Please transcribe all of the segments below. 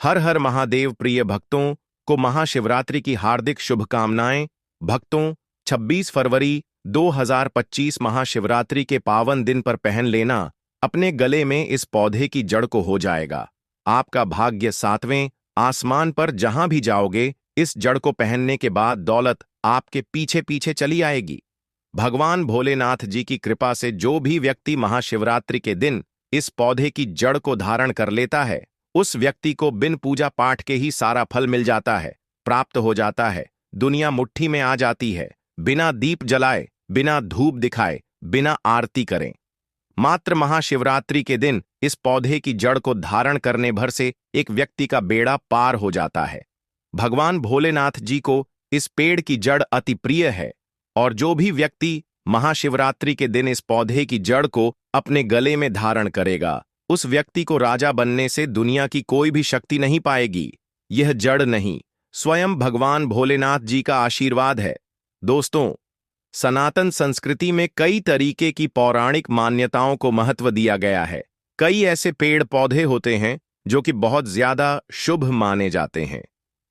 हर हर महादेव। प्रिय भक्तों को महाशिवरात्रि की हार्दिक शुभकामनाएं। भक्तों, 26 फरवरी 2025 महाशिवरात्रि के पावन दिन पर पहन लेना अपने गले में इस पौधे की जड़ को हो जाएगा आपका भाग्य। 7वें आसमान पर जहां भी जाओगे, इस जड़ को पहनने के बाद दौलत आपके पीछे पीछे चली आएगी। भगवान भोलेनाथ जी की कृपा से जो भी व्यक्ति महाशिवरात्रि के दिन इस पौधे की जड़ को धारण कर लेता है, उस व्यक्ति को बिन पूजा पाठ के ही सारा फल मिल जाता है, प्राप्त हो जाता है। दुनिया मुट्ठी में आ जाती है, बिना दीप जलाए, बिना धूप दिखाए, बिना आरती करें। मात्र महाशिवरात्रि के दिन इस पौधे की जड़ को धारण करने भर से एक व्यक्ति का बेड़ा पार हो जाता है। भगवान भोलेनाथ जी को इस पेड़ की जड़ अति प्रिय है और जो भी व्यक्ति महाशिवरात्रि के दिन इस पौधे की जड़ को अपने गले में धारण करेगा, उस व्यक्ति को राजा बनने से दुनिया की कोई भी शक्ति नहीं पाएगी। यह जड़ नहीं, स्वयं भगवान भोलेनाथ जी का आशीर्वाद है। दोस्तों, सनातन संस्कृति में कई तरीके की पौराणिक मान्यताओं को महत्व दिया गया है। कई ऐसे पेड़ पौधे होते हैं जो कि बहुत ज्यादा शुभ माने जाते हैं।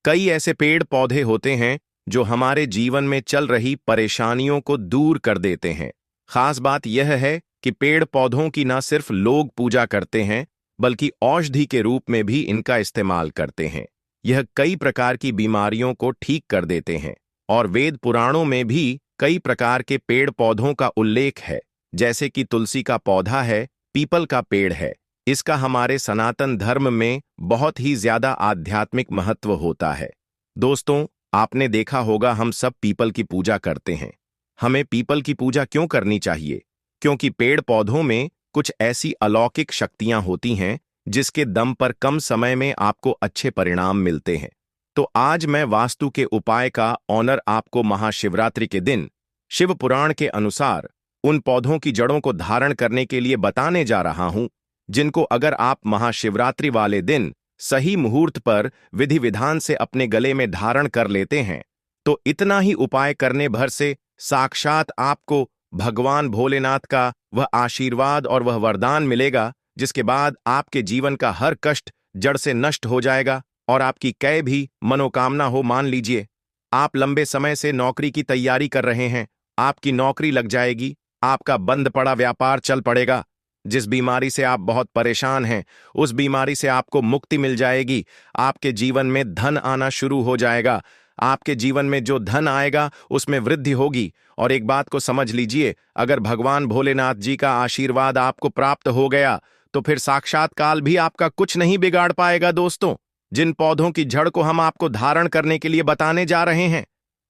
कई ऐसे पेड़ पौधे होते हैं जो हमारे जीवन में चल रही परेशानियों को दूर कर देते हैं। खास बात यह है कि पेड़ पौधों की न सिर्फ लोग पूजा करते हैं, बल्कि औषधि के रूप में भी इनका इस्तेमाल करते हैं। यह कई प्रकार की बीमारियों को ठीक कर देते हैं और वेद पुराणों में भी कई प्रकार के पेड़ पौधों का उल्लेख है, जैसे कि तुलसी का पौधा है, पीपल का पेड़ है। इसका हमारे सनातन धर्म में बहुत ही ज्यादा आध्यात्मिक महत्व होता है। दोस्तों, आपने देखा होगा हम सब पीपल की पूजा करते हैं। हमें पीपल की पूजा क्यों करनी चाहिए? क्योंकि पेड़ पौधों में कुछ ऐसी अलौकिक शक्तियां होती हैं जिसके दम पर कम समय में आपको अच्छे परिणाम मिलते हैं। तो आज मैं वास्तु के उपाय का ऑनर आपको महाशिवरात्रि के दिन शिव पुराण के अनुसार उन पौधों की जड़ों को धारण करने के लिए बताने जा रहा हूं, जिनको अगर आप महाशिवरात्रि वाले दिन सही मुहूर्त पर विधि विधान से अपने गले में धारण कर लेते हैं, तो इतना ही उपाय करने भर से साक्षात आपको भगवान भोलेनाथ का वह आशीर्वाद और वह वरदान मिलेगा, जिसके बाद आपके जीवन का हर कष्ट जड़ से नष्ट हो जाएगा और आपकी कै भी मनोकामना हो। मान लीजिए आप लंबे समय से नौकरी की तैयारी कर रहे हैं, आपकी नौकरी लग जाएगी, आपका बंद पड़ा व्यापार चल पड़ेगा। जिस बीमारी से आप बहुत परेशान हैं, उस बीमारी से आपको मुक्ति मिल जाएगी। आपके जीवन में धन आना शुरू हो जाएगा। आपके जीवन में जो धन आएगा उसमें वृद्धि होगी। और एक बात को समझ लीजिए, अगर भगवान भोलेनाथ जी का आशीर्वाद आपको प्राप्त हो गया तो फिर साक्षात काल भी आपका कुछ नहीं बिगाड़ पाएगा। दोस्तों, जिन पौधों की जड़ को हम आपको धारण करने के लिए बताने जा रहे हैं,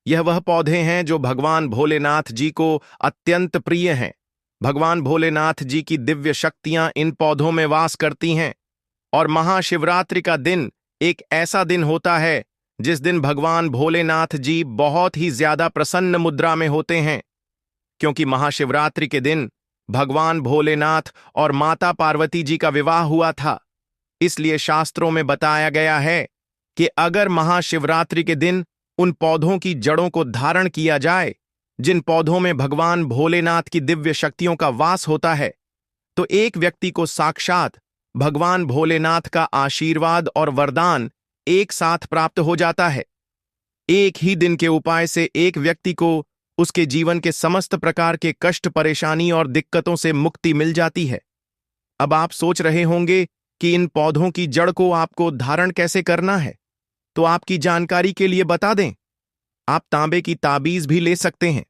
यह वह पौधे हैं जो भगवान भोलेनाथ जी को अत्यंत प्रिय हैं। भगवान भोलेनाथ जी की दिव्य शक्तियां इन पौधों में वास करती हैं और महाशिवरात्रि का दिन एक ऐसा दिन होता है जिस दिन भगवान भोलेनाथ जी बहुत ही ज्यादा प्रसन्न मुद्रा में होते हैं, क्योंकि महाशिवरात्रि के दिन भगवान भोलेनाथ और माता पार्वती जी का विवाह हुआ था। इसलिए शास्त्रों में बताया गया है कि अगर महाशिवरात्रि के दिन उन पौधों की जड़ों को धारण किया जाए, जिन पौधों में भगवान भोलेनाथ की दिव्य शक्तियों का वास होता है, तो एक व्यक्ति को साक्षात भगवान भोलेनाथ का आशीर्वाद और वरदान एक साथ प्राप्त हो जाता है। एक ही दिन के उपाय से एक व्यक्ति को उसके जीवन के समस्त प्रकार के कष्ट, परेशानी और दिक्कतों से मुक्ति मिल जाती है। अब आप सोच रहे होंगे कि इन पौधों की जड़ को आपको धारण कैसे करना है, तो आपकी जानकारी के लिए बता दें, आप तांबे की ताबीज भी ले सकते हैं,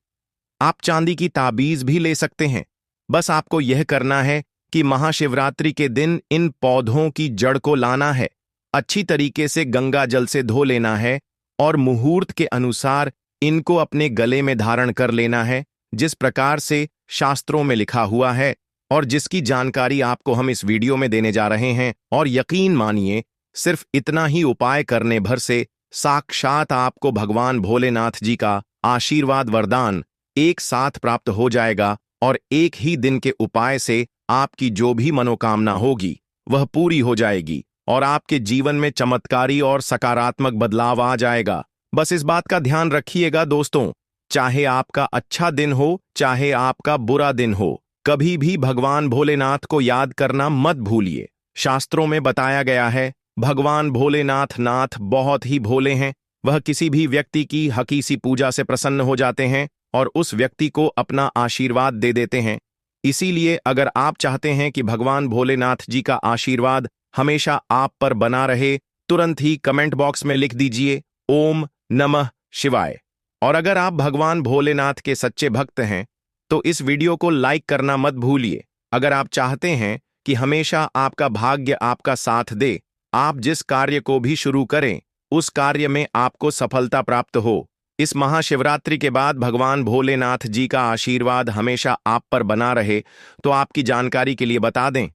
आप चांदी की ताबीज भी ले सकते हैं। बस आपको यह करना है कि महाशिवरात्रि के दिन इन पौधों की जड़ को लाना है, अच्छी तरीके से गंगा जल से धो लेना है और मुहूर्त के अनुसार इनको अपने गले में धारण कर लेना है, जिस प्रकार से शास्त्रों में लिखा हुआ है और जिसकी जानकारी आपको हम इस वीडियो में देने जा रहे हैं। और यकीन मानिए, सिर्फ इतना ही उपाय करने भर से साक्षात आपको भगवान भोलेनाथ जी का आशीर्वाद वरदान एक साथ प्राप्त हो जाएगा और एक ही दिन के उपाय से आपकी जो भी मनोकामना होगी वह पूरी हो जाएगी और आपके जीवन में चमत्कारी और सकारात्मक बदलाव आ जाएगा। बस इस बात का ध्यान रखिएगा दोस्तों, चाहे आपका अच्छा दिन हो चाहे आपका बुरा दिन हो, कभी भी भगवान भोलेनाथ को याद करना मत भूलिए। शास्त्रों में बताया गया है भगवान भोलेनाथ नाथ बहुत ही भोले हैं। वह किसी भी व्यक्ति की हकीसी पूजा से प्रसन्न हो जाते हैं और उस व्यक्ति को अपना आशीर्वाद दे देते हैं। इसीलिए अगर आप चाहते हैं कि भगवान भोलेनाथ जी का आशीर्वाद हमेशा आप पर बना रहे, तुरंत ही कमेंट बॉक्स में लिख दीजिए ओम नमः शिवाय। और अगर आप भगवान भोलेनाथ के सच्चे भक्त हैं तो इस वीडियो को लाइक करना मत भूलिए। अगर आप चाहते हैं कि हमेशा आपका भाग्य आपका साथ दे, आप जिस कार्य को भी शुरू करें उस कार्य में आपको सफलता प्राप्त हो। इस महाशिवरात्रि के बाद भगवान भोलेनाथ जी का आशीर्वाद हमेशा आप पर बना रहे, तो आपकी जानकारी के लिए बता दें,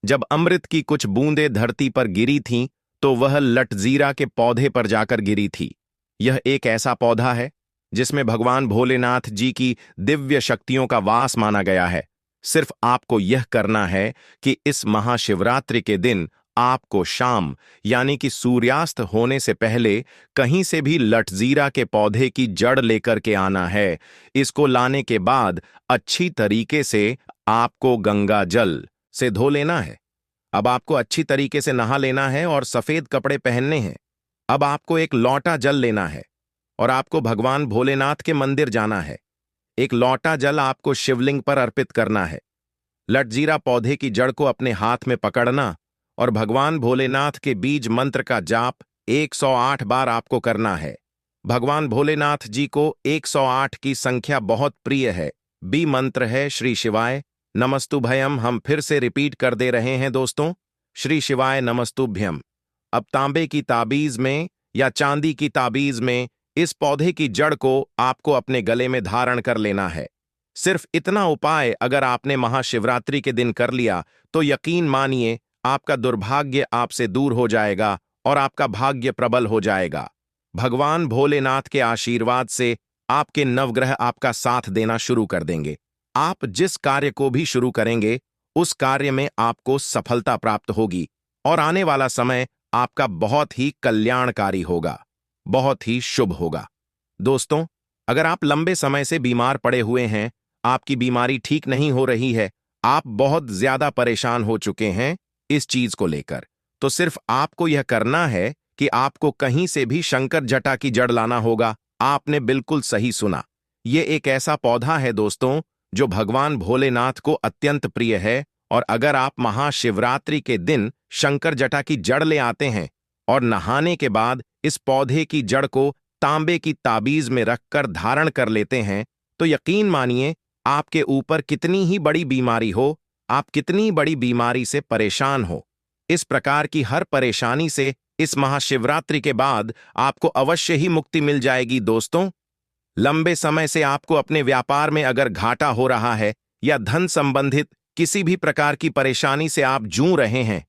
जब अमृत की कुछ बूंदें धरती पर गिरी थीं तो वह लटजीरा के पौधे पर जाकर गिरी थी। यह एक ऐसा पौधा है जिसमें भगवान भोलेनाथ जी की दिव्य शक्तियों का वास माना गया है। सिर्फ आपको यह करना है कि इस महाशिवरात्रि के दिन आपको शाम यानी कि सूर्यास्त होने से पहले कहीं से भी लटजीरा के पौधे की जड़ लेकर के आना है। इसको लाने के बाद अच्छी तरीके से आपको गंगा जल से धो लेना है। अब आपको अच्छी तरीके से नहा लेना है और सफेद कपड़े पहनने हैं। अब आपको एक लौटा जल लेना है और आपको भगवान भोलेनाथ के मंदिर जाना है। एक लौटा जल आपको शिवलिंग पर अर्पित करना है। लटजीरा पौधे की जड़ को अपने हाथ में पकड़ना और भगवान भोलेनाथ के बीज मंत्र का जाप 108 बार आपको करना है। भगवान भोलेनाथ जी को 108 की संख्या बहुत प्रिय है। बी मंत्र है श्री शिवाय नमस्तुभयम। हम फिर से रिपीट कर दे रहे हैं दोस्तों, श्री शिवाय नमस्तुभ्यम। अब तांबे की ताबीज में या चांदी की ताबीज में इस पौधे की जड़ को आपको अपने गले में धारण कर लेना है। सिर्फ इतना उपाय अगर आपने महाशिवरात्रि के दिन कर लिया तो यकीन मानिए आपका दुर्भाग्य आपसे दूर हो जाएगा और आपका भाग्य प्रबल हो जाएगा। भगवान भोलेनाथ के आशीर्वाद से आपके नवग्रह आपका साथ देना शुरू कर देंगे। आप जिस कार्य को भी शुरू करेंगे उस कार्य में आपको सफलता प्राप्त होगी और आने वाला समय आपका बहुत ही कल्याणकारी होगा, बहुत ही शुभ होगा। दोस्तों, अगर आप लंबे समय से बीमार पड़े हुए हैं, आपकी बीमारी ठीक नहीं हो रही है, आप बहुत ज्यादा परेशान हो चुके हैं इस चीज को लेकर, तो सिर्फ आपको यह करना है कि आपको कहीं से भी शंकर जटा की जड़ लाना होगा। आपने बिल्कुल सही सुना। यह एक ऐसा पौधा है दोस्तों जो भगवान भोलेनाथ को अत्यंत प्रिय है और अगर आप महाशिवरात्रि के दिन शंकर जटा की जड़ ले आते हैं और नहाने के बाद इस पौधे की जड़ को तांबे की ताबीज में रखकर धारण कर लेते हैं तो यकीन मानिए आपके ऊपर कितनी ही बड़ी बीमारी हो, आप कितनी बड़ी बीमारी से परेशान हो, इस प्रकार की हर परेशानी से इस महाशिवरात्रि के बाद आपको अवश्य ही मुक्ति मिल जाएगी। दोस्तों, लंबे समय से आपको अपने व्यापार में अगर घाटा हो रहा है या धन संबंधित किसी भी प्रकार की परेशानी से आप जूझ रहे हैं,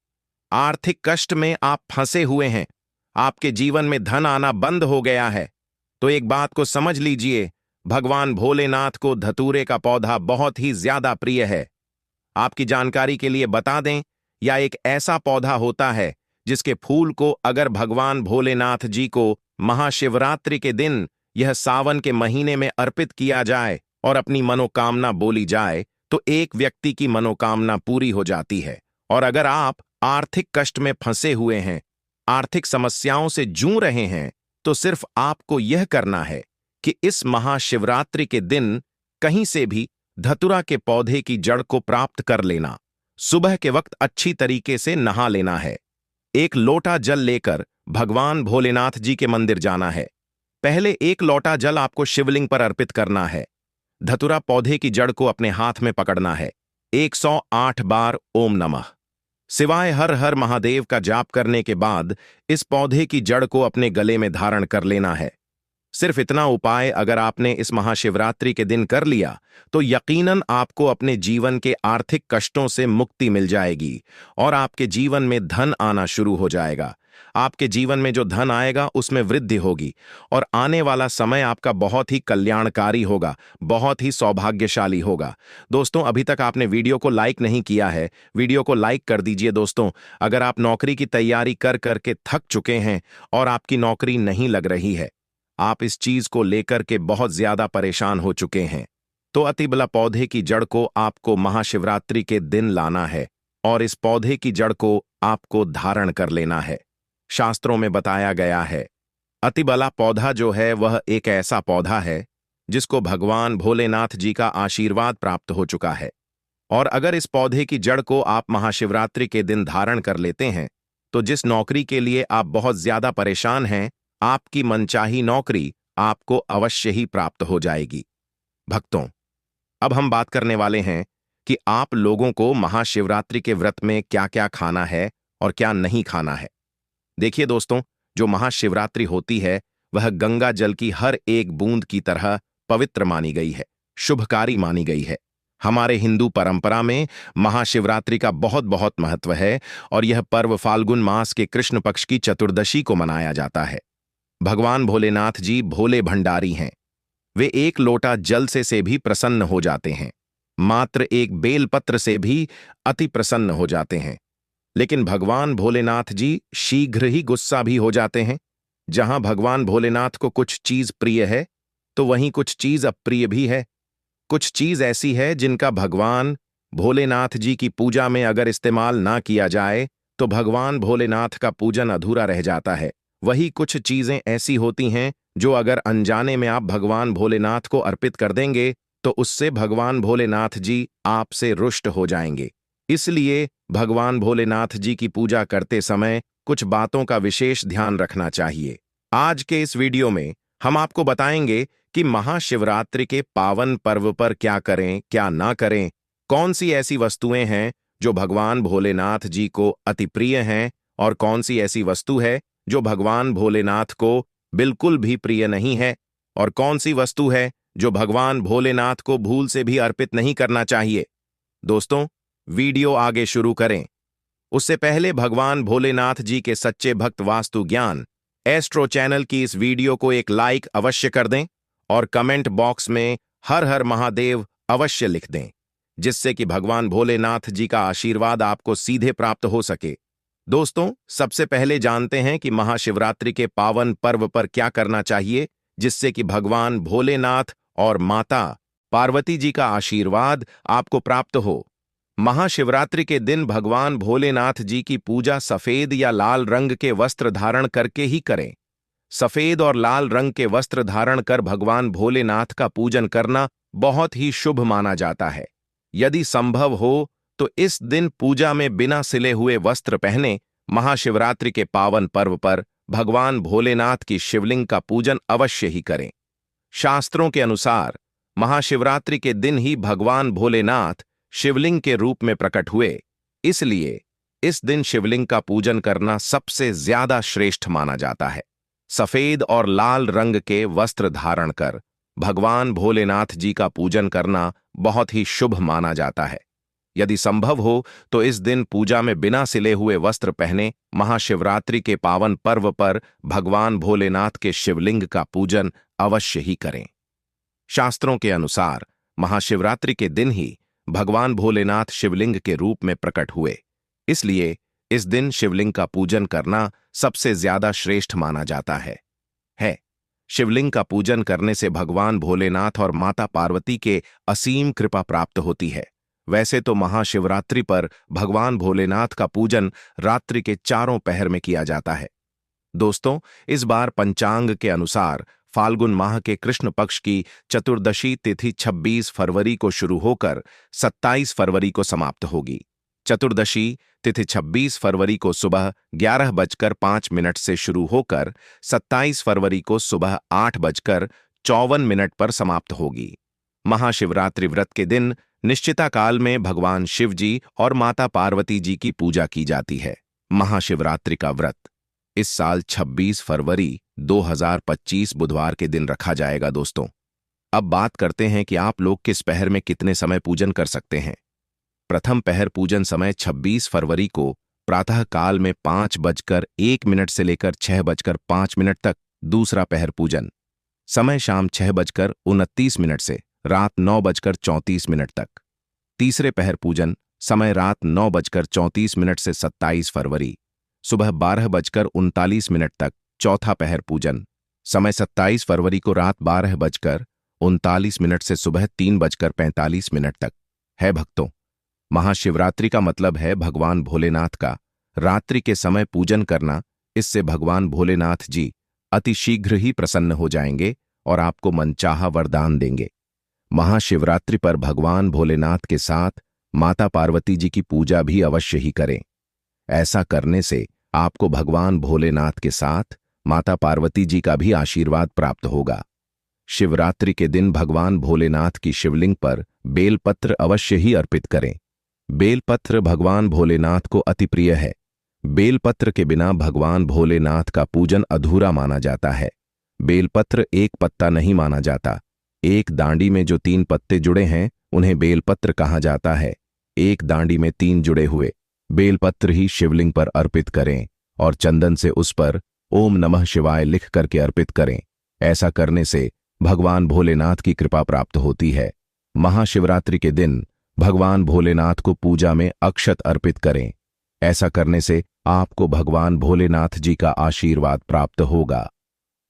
आर्थिक कष्ट में आप फंसे हुए हैं, आपके जीवन में धन आना बंद हो गया है, तो एक बात को समझ लीजिए, भगवान भोलेनाथ को धतूरे का पौधा बहुत ही ज्यादा प्रिय है। आपकी जानकारी के लिए बता दें, यह एक ऐसा पौधा होता है जिसके फूल को अगर भगवान भोलेनाथ जी को महाशिवरात्रि के दिन यह सावन के महीने में अर्पित किया जाए और अपनी मनोकामना बोली जाए तो एक व्यक्ति की मनोकामना पूरी हो जाती है। और अगर आप आर्थिक कष्ट में फंसे हुए हैं, आर्थिक समस्याओं से जूझ रहे हैं, तो सिर्फ आपको यह करना है कि इस महाशिवरात्रि के दिन कहीं से भी धतूरा के पौधे की जड़ को प्राप्त कर लेना। सुबह के वक्त अच्छी तरीके से नहा लेना है। एक लोटा जल लेकर भगवान भोलेनाथ जी के मंदिर जाना है। पहले एक लोटा जल आपको शिवलिंग पर अर्पित करना है। धतूरा पौधे की जड़ को अपने हाथ में पकड़ना है। 108 बार ओम नमः शिवाय हर हर महादेव का जाप करने के बाद इस पौधे की जड़ को अपने गले में धारण कर लेना है। सिर्फ इतना उपाय अगर आपने इस महाशिवरात्रि के दिन कर लिया तो यकीनन आपको अपने जीवन के आर्थिक कष्टों से मुक्ति मिल जाएगी और आपके जीवन में धन आना शुरू हो जाएगा। आपके जीवन में जो धन आएगा उसमें वृद्धि होगी और आने वाला समय आपका बहुत ही कल्याणकारी होगा, बहुत ही सौभाग्यशाली होगा। दोस्तों, अभी तक आपने वीडियो को लाइक नहीं किया है, वीडियो को लाइक कर दीजिए। दोस्तों, अगर आप नौकरी की तैयारी कर करके थक चुके हैं और आपकी नौकरी नहीं लग रही है, आप इस चीज को लेकर के बहुत ज्यादा परेशान हो चुके हैं, तो अतिबला पौधे की जड़ को आपको महाशिवरात्रि के दिन लाना है और इस पौधे की जड़ को आपको धारण कर लेना है। शास्त्रों में बताया गया है। अतिबला पौधा जो है वह एक ऐसा पौधा है जिसको भगवान भोलेनाथ जी का आशीर्वाद प्राप्त हो चुका है। और अगर इस पौधे की जड़ को आप महाशिवरात्रि के दिन धारण कर लेते हैं तो जिस नौकरी के लिए आप बहुत ज्यादा परेशान हैं, आपकी मनचाही नौकरी आपको अवश्य ही प्राप्त हो जाएगी। भक्तों, अब हम बात करने वाले हैं कि आप लोगों को महाशिवरात्रि के व्रत में क्या क्या खाना है और क्या नहीं खाना है। देखिए दोस्तों, जो महाशिवरात्रि होती है वह गंगा जल की हर एक बूंद की तरह पवित्र मानी गई है, शुभकारी मानी गई है। हमारे हिंदू परंपरा में महाशिवरात्रि का बहुत बहुत महत्व है और यह पर्व फाल्गुन मास के कृष्ण पक्ष की चतुर्दशी को मनाया जाता है। भगवान भोलेनाथ जी भोले भंडारी हैं। वे एक लोटा जल से भी प्रसन्न हो जाते हैं, मात्र एक बेलपत्र से भी अति प्रसन्न हो जाते हैं। लेकिन भगवान भोलेनाथ जी शीघ्र ही गुस्सा भी हो जाते हैं। जहां भगवान भोलेनाथ को कुछ चीज प्रिय है तो वहीं कुछ चीज अप्रिय भी है। कुछ चीज ऐसी है जिनका भगवान भोलेनाथ जी की पूजा में अगर इस्तेमाल ना किया जाए तो भगवान भोलेनाथ का पूजन अधूरा रह जाता है। वही कुछ चीजें ऐसी होती हैं जो अगर अनजाने में आप भगवान भोलेनाथ को अर्पित कर देंगे तो उससे भगवान भोलेनाथ जी आपसे रुष्ट हो जाएंगे। इसलिए भगवान भोलेनाथ जी की पूजा करते समय कुछ बातों का विशेष ध्यान रखना चाहिए। आज के इस वीडियो में हम आपको बताएंगे कि महाशिवरात्रि के पावन पर्व पर क्या करें, क्या ना करें, कौन सी ऐसी वस्तुएं हैं जो भगवान भोलेनाथ जी को अति प्रिय हैं और कौन सी ऐसी वस्तु है जो भगवान भोलेनाथ को बिल्कुल भी प्रिय नहीं है, और कौन सी वस्तु है जो भगवान भोलेनाथ को भूल से भी अर्पित नहीं करना चाहिए। दोस्तों, वीडियो आगे शुरू करें उससे पहले भगवान भोलेनाथ जी के सच्चे भक्त वास्तु ज्ञान एस्ट्रो चैनल की इस वीडियो को एक लाइक अवश्य कर दें और कमेंट बॉक्स में हर हर महादेव अवश्य लिख दें, जिससे कि भगवान भोलेनाथ जी का आशीर्वाद आपको सीधे प्राप्त हो सके। दोस्तों, सबसे पहले जानते हैं कि महाशिवरात्रि के पावन पर्व पर क्या करना चाहिए जिससे कि भगवान भोलेनाथ और माता पार्वती जी का आशीर्वाद आपको प्राप्त हो। महाशिवरात्रि के दिन भगवान भोलेनाथ जी की पूजा सफेद या लाल रंग के वस्त्र धारण करके ही करें। सफेद और लाल रंग के वस्त्र धारण कर भगवान भोलेनाथ का पूजन करना बहुत ही शुभ माना जाता है। यदि संभव हो तो इस दिन पूजा में बिना सिले हुए वस्त्र पहने महाशिवरात्रि के पावन पर्व पर भगवान भोलेनाथ की शिवलिंग का पूजन अवश्य ही करें। शास्त्रों के अनुसार महाशिवरात्रि के दिन ही भगवान भोलेनाथ शिवलिंग के रूप में प्रकट हुए, इसलिए इस दिन शिवलिंग का पूजन करना सबसे ज्यादा श्रेष्ठ माना जाता है। सफेद और लाल रंग के वस्त्र धारण कर भगवान भोलेनाथ जी का पूजन करना बहुत ही शुभ माना जाता है। यदि संभव हो तो इस दिन पूजा में बिना सिले हुए वस्त्र पहने महाशिवरात्रि के पावन पर्व पर भगवान भोलेनाथ के शिवलिंग का पूजन अवश्य ही करें। शास्त्रों के अनुसार महाशिवरात्रि के दिन ही भगवान भोलेनाथ शिवलिंग के रूप में प्रकट हुए, इसलिए इस दिन शिवलिंग का पूजन करना सबसे ज्यादा श्रेष्ठ माना जाता है। शिवलिंग का पूजन करने से भगवान भोलेनाथ और माता पार्वती के असीम कृपा प्राप्त होती है। वैसे तो महाशिवरात्रि पर भगवान भोलेनाथ का पूजन रात्रि के चारों पहर में किया जाता है। दोस्तों, इस बार पंचांग के अनुसार फाल्गुन माह के कृष्ण पक्ष की चतुर्दशी तिथि 26 फरवरी को शुरू होकर 27 फरवरी को समाप्त होगी। चतुर्दशी तिथि 26 फरवरी को सुबह 11:05 से शुरू होकर 27 फरवरी को सुबह 8:54 पर समाप्त होगी। महाशिवरात्रि व्रत के दिन निश्चिता काल में भगवान शिव जी और माता पार्वती जी की पूजा की जाती है। महाशिवरात्रि का व्रत इस साल 26 फरवरी 2025 बुधवार के दिन रखा जाएगा। दोस्तों, अब बात करते हैं कि आप लोग किस पहर में कितने समय पूजन कर सकते हैं। प्रथम पहर पूजन समय 26 फरवरी को प्रातः काल में 5:01 से लेकर 6:05 तक। दूसरा पहर पूजन समय शाम 6:29 से रात 9:34 तक। तीसरे पहर पूजन समय रात 9:34 से 27 फरवरी सुबह 12:39 तक। चौथा पहर पूजन समय 27 फरवरी को रात 12:39 से सुबह 3:45 तक है। भक्तों, महाशिवरात्रि का मतलब है भगवान भोलेनाथ का रात्रि के समय पूजन करना, इससे भगवान भोलेनाथ जी अति शीघ्र ही प्रसन्न हो जाएंगे और आपको मनचाहा वरदान देंगे। महाशिवरात्रि पर भगवान भोलेनाथ के साथ माता पार्वती जी की पूजा भी अवश्य ही करें। ऐसा करने से आपको भगवान भोलेनाथ के साथ माता पार्वती जी का भी आशीर्वाद प्राप्त होगा। शिवरात्रि के दिन भगवान भोलेनाथ की शिवलिंग पर बेलपत्र अवश्य ही अर्पित करें। बेलपत्र भगवान भोलेनाथ को अति प्रिय है। बेलपत्र के बिना भगवान भोलेनाथ का पूजन अधूरा माना जाता है। बेलपत्र एक पत्ता नहीं माना जाता। एक डांडी में जो 3 पत्ते जुड़े हैं उन्हें बेलपत्र कहा जाता है। एक डांडी में 3 जुड़े हुए बेलपत्र ही शिवलिंग पर अर्पित करें और चंदन से उस पर ओम नमः शिवाय लिख करके अर्पित करें। ऐसा करने से भगवान भोलेनाथ की कृपा प्राप्त होती है। महाशिवरात्रि के दिन भगवान भोलेनाथ को पूजा में अक्षत अर्पित करें। ऐसा करने से आपको भगवान भोलेनाथ जी का आशीर्वाद प्राप्त होगा।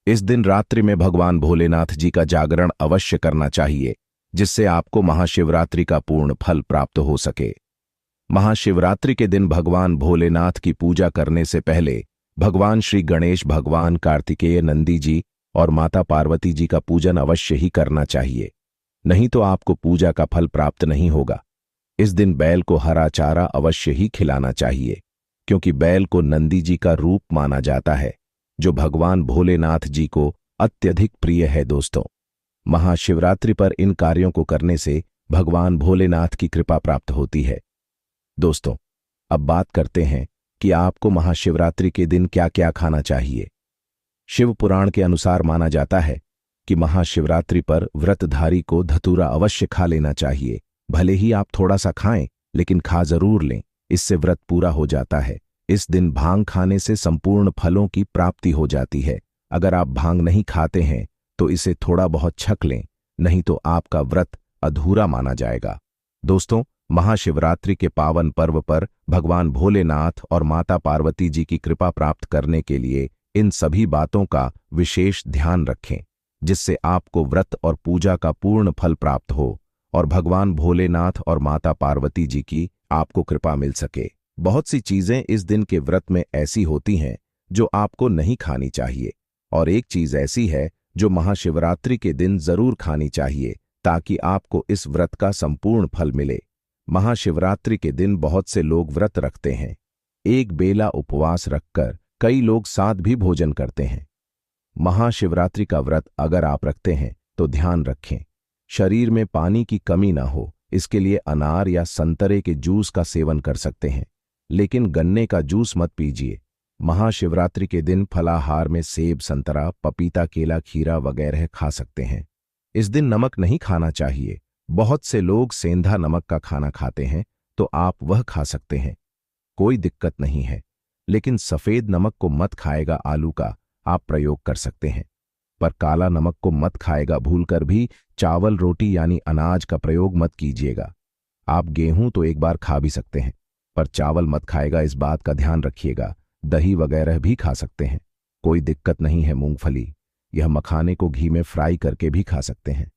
इस दिन रात्रि में भगवान भोलेनाथ जी का जागरण अवश्य करना चाहिए, जिससे आपको महाशिवरात्रि का पूर्ण फल प्राप्त हो सके। महाशिवरात्रि के दिन भगवान भोलेनाथ की पूजा करने से पहले भगवान श्री गणेश, भगवान कार्तिकेय, नंदी जी और माता पार्वती जी का पूजन अवश्य ही करना चाहिए, नहीं तो आपको पूजा का फल प्राप्त नहीं होगा। इस दिन बैल को हरा चारा अवश्य ही खिलाना चाहिए, क्योंकि बैल को नंदी जी का रूप माना जाता है, जो भगवान भोलेनाथ जी को अत्यधिक प्रिय है। दोस्तों, महाशिवरात्रि पर इन कार्यों को करने से भगवान भोलेनाथ की कृपा प्राप्त होती है। दोस्तों, अब बात करते हैं कि आपको महाशिवरात्रि के दिन क्या क्या खाना चाहिए। शिव पुराण के अनुसार माना जाता है कि महाशिवरात्रि पर व्रतधारी को धतूरा अवश्य खा लेना चाहिए। भले ही आप थोड़ा सा खाएं, लेकिन खा जरूर लें, इससे व्रत पूरा हो जाता है। इस दिन भांग खाने से संपूर्ण फलों की प्राप्ति हो जाती है। अगर आप भांग नहीं खाते हैं तो इसे थोड़ा बहुत छक लें, नहीं तो आपका व्रत अधूरा माना जाएगा। दोस्तों, महाशिवरात्रि के पावन पर्व पर भगवान भोलेनाथ और माता पार्वती जी की कृपा प्राप्त करने के लिए इन सभी बातों का विशेष ध्यान रखें, जिससे आपको व्रत और पूजा का पूर्ण फल प्राप्त हो और भगवान भोलेनाथ और माता पार्वती जी की आपको कृपा मिल सके। बहुत सी चीजें इस दिन के व्रत में ऐसी होती हैं जो आपको नहीं खानी चाहिए, और एक चीज ऐसी है जो महाशिवरात्रि के दिन जरूर खानी चाहिए, ताकि आपको इस व्रत का संपूर्ण फल मिले। महाशिवरात्रि के दिन बहुत से लोग व्रत रखते हैं। एक बेला उपवास रखकर कई लोग साथ भी भोजन करते हैं। महाशिवरात्रि का व्रत अगर आप रखते हैं तो ध्यान रखें, शरीर में पानी की कमी ना हो, इसके लिए अनार या संतरे के जूस का सेवन कर सकते हैं, लेकिन गन्ने का जूस मत पीजिए। महाशिवरात्रि के दिन फलाहार में सेब, संतरा, पपीता, केला, खीरा वगैरह खा सकते हैं। इस दिन नमक नहीं खाना चाहिए। बहुत से लोग सेंधा नमक का खाना खाते हैं, तो आप वह खा सकते हैं, कोई दिक्कत नहीं है, लेकिन सफेद नमक को मत खाएगा आलू का आप प्रयोग कर सकते हैं, पर काला नमक को मत खाएगा भूलकर भी चावल, रोटी यानी अनाज का प्रयोग मत कीजिएगा। आप गेहूं तो एक बार खा भी सकते हैं, पर चावल मत खाएगा, इस बात का ध्यान रखिएगा। दही वगैरह भी खा सकते हैं, कोई दिक्कत नहीं है। मूंगफली, यह मखाने को घी में फ्राई करके भी खा सकते हैं।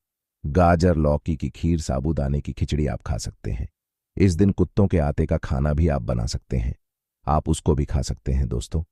गाजर, लौकी की खीर, साबूदाने की खिचड़ी आप खा सकते हैं। इस दिन कुत्तों के आटे का खाना भी आप बना सकते हैं, आप उसको भी खा सकते हैं। दोस्तों,